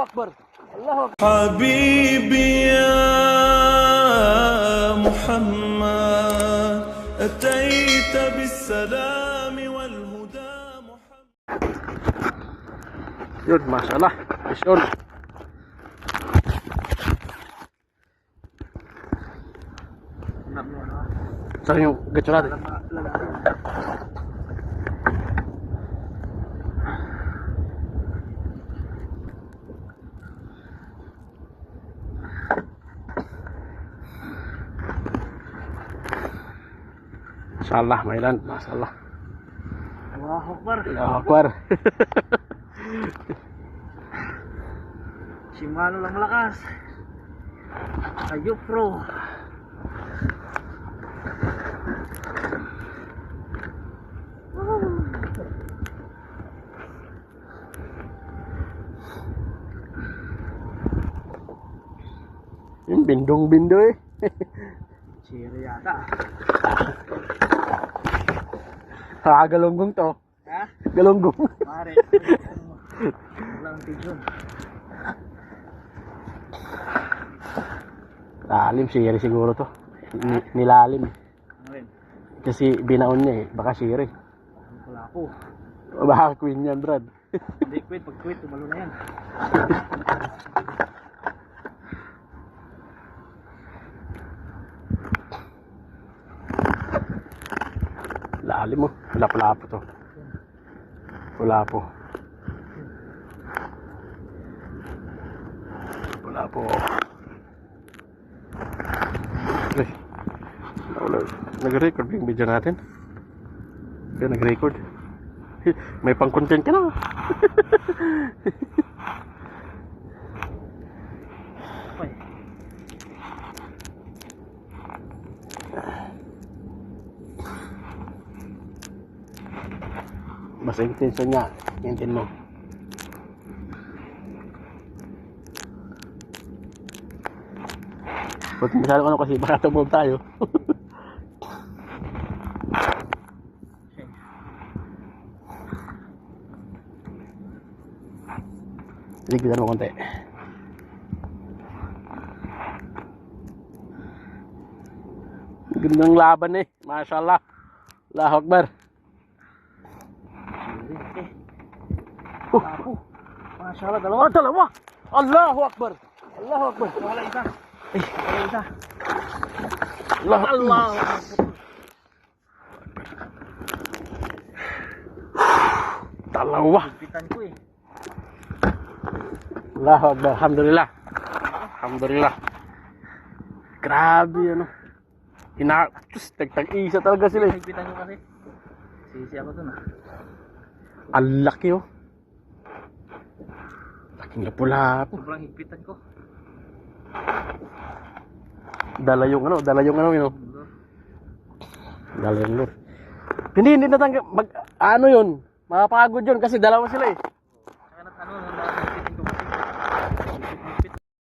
Akbar. Allahu Akbar. حبيبي يا محمد أتيت بالسلام والهدى محمد. Yun, mashallah. Fish on. Saan yung gacho natin? Masyaallah, mailan. Masyaallah. Allahu Akbar. Allahu Akbar. Shimano lang malakas. Ayup pro. Yung bindong-bindo eh. Siri yata. Galunggong to. Ha? Galunggong. Pare. Walang tigyon. Lalim, siri siguro to. Nilalim. Ano rin? Kasi binaon niya eh. Baka siri. Wala po. O baka queen yan, Brad. Hindi quit. Pag quit, tumalo na yan. Lalim mo. Lapo-lapo to. Wala po. Wala po. Ay. Nag-record yung video natin. Kaya nag-record. May pang-content ka na. Okay. Basta intention niya. Hintin mo. Huwag masyadong ano kasi baka tumulog tayo. Ligitan mo konti. Gandang laban eh. Mashallah. Allahu Akbar. Apo. Mashallah, dalawa. Dalawa. Allahu Akbar. Allahu Akbar. Wala isa. Wala isa. Allahu Allah. Dalawa. Pitan ko eh. Allahu Akbar. Alhamdulillah. Alhamdulillah. Grabe ano. Tagtag-isa talaga sila eh. Higpitan ko kasi. Sisi ako dun ah. Ang laki oh. Laking lapu-lapu. Sobrang higpitan ko. Dala yung ano yun oh. Dala yung lure. Hindi natanggap. Ano yun? Makapagod yun kasi dalawa sila eh.